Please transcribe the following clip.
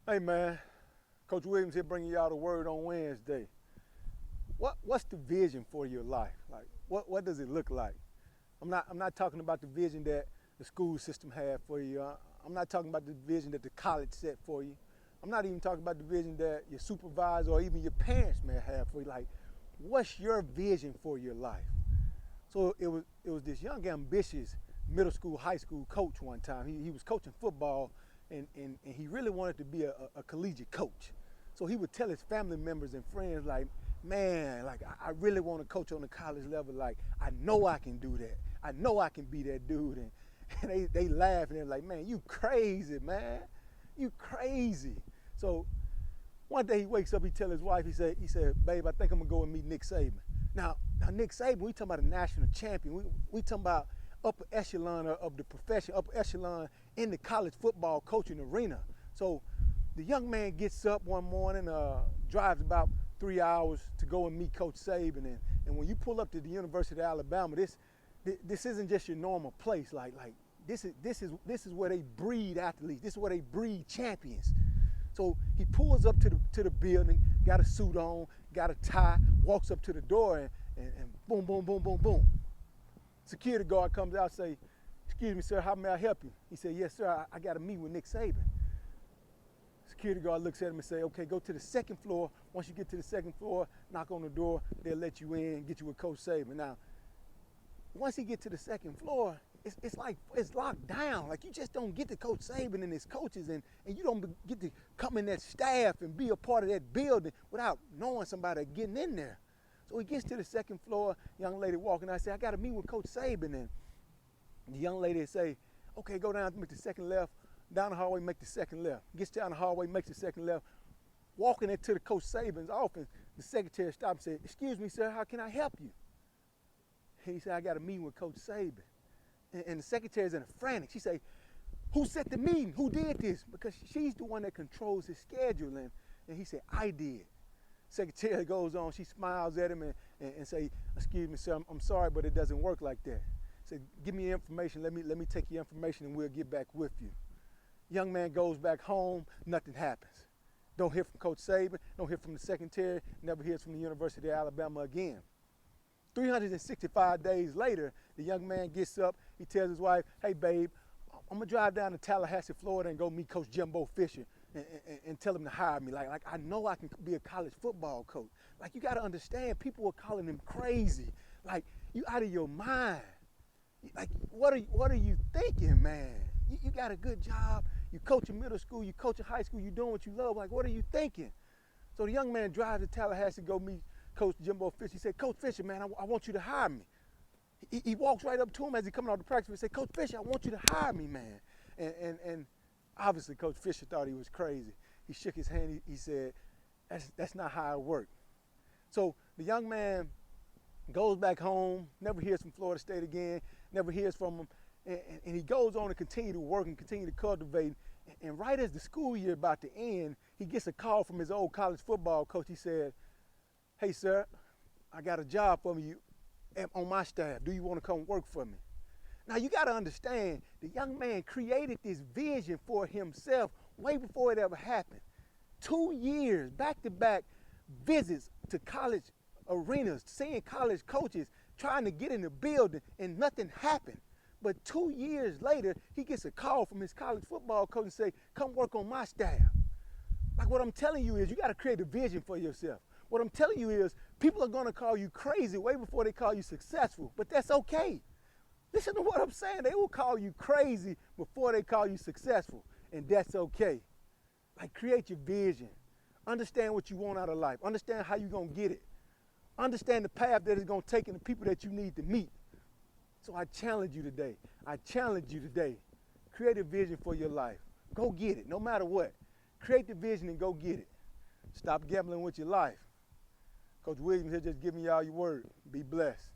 Hey man, Coach Williams here bringing y'all the word on Wednesday. What's the vision for your life? Like what does it look like? I'm not talking about the vision that the school system had for you. I'm not talking about the vision that the college set for you. I'm not even talking about the vision that your supervisor or even your parents may have for you. Like, what's your vision for your life? So it was this young, ambitious middle school, high school coach one time. He was coaching football, and he really wanted to be a collegiate coach. So he would tell his family members and friends, like, man, like I really want to coach on the college level. Like, I know I can do that. I know I can be that dude. And they laugh and they're like, man, you crazy, man. You crazy. So one day he wakes up, he tell his wife, he said, babe, I think I'm gonna go and meet Nick Saban. Now Nick Saban, we talking about a national champion. We talking about upper echelon of the profession, upper echelon in the college football coaching arena. So the young man gets up one morning, drives about 3 hours to go and meet Coach Saban. And when you pull up to the University of Alabama, this isn't just your normal place. Like this is where they breed athletes. This is where they breed champions. So he pulls up to the building, got a suit on, got a tie, walks up to the door, and boom, boom, boom, boom, boom. Security guard comes out and say, excuse me, sir, how may I help you? He said, yes, sir, I got to meet with Nick Saban. Security guard looks at him and say, okay, go to the second floor. Once you get to the second floor, knock on the door, they'll let you in and get you with Coach Saban. Now, once he gets to the second floor, it's like it's locked down. Like, you just don't get to Coach Saban and his coaches, and you don't get to come in that staff and be a part of that building without knowing somebody getting in there. So he gets to the second floor, young lady walking out, say, I got to meet with Coach Saban. And the young lady say, okay, go down, make the second left, down the hallway, make the second left. Gets down the hallway, makes the second left. Walking into the Coach Saban's office, the secretary stops and said, excuse me, sir, how can I help you? He said, I got a meeting with Coach Saban. And the secretary's in a frantic. She say, who set the meeting? Who did this? Because she's the one that controls his schedule. And he said, I did. Secretary goes on, she smiles at him and say, excuse me, sir, I'm sorry, but it doesn't work like that. Say, give me your information, let me take your information and we'll get back with you. Young man goes back home, nothing happens. Don't hear from Coach Saban, don't hear from the secretary, never hears from the University of Alabama again. 365 days later, the young man gets up, he tells his wife, hey babe, I'm gonna drive down to Tallahassee, Florida and go meet Coach Jimbo Fisher and tell him to hire me. Like I know I can be a college football coach. Like, you gotta understand, people were calling him crazy. Like, you out of your mind. Like, what are you thinking, man? You got a good job, you coach in middle school, you coach in high school, you doing what you love. Like, what are you thinking? So the young man drives to Tallahassee to go meet Coach Jimbo Fisher. He said, Coach Fisher, man, I want you to hire me. He walks right up to him as he coming out of practice and said, Coach Fisher, I want you to hire me, man. And obviously Coach Fisher thought he was crazy. He shook his hand, he said, that's not how it works. So the young man goes back home, never hears from Florida State again, never hears from him, and he goes on to continue to work and continue to cultivate. And right as the school year about to end, he gets a call from his old college football coach. He said, hey, sir, I got a job for you on my staff. Do you want to come work for me? Now, you got to understand, the young man created this vision for himself way before it ever happened. 2 years, back-to-back visits to college arenas, seeing college coaches, trying to get in the building, and nothing happened. But 2 years later, he gets a call from his college football coach and say, come work on my staff. Like, what I'm telling you is, you got to create a vision for yourself. What I'm telling you is, people are going to call you crazy way before they call you successful, but that's okay. Listen to what I'm saying. They will call you crazy before they call you successful, and that's okay. Like, create your vision. Understand what you want out of life. Understand how you're going to get it. Understand the path that it's going to take and the people that you need to meet. So I challenge you today. Create a vision for your life. Go get it, no matter what. Create the vision and go get it. Stop gambling with your life. Coach Williams here just giving y'all your word. Be blessed.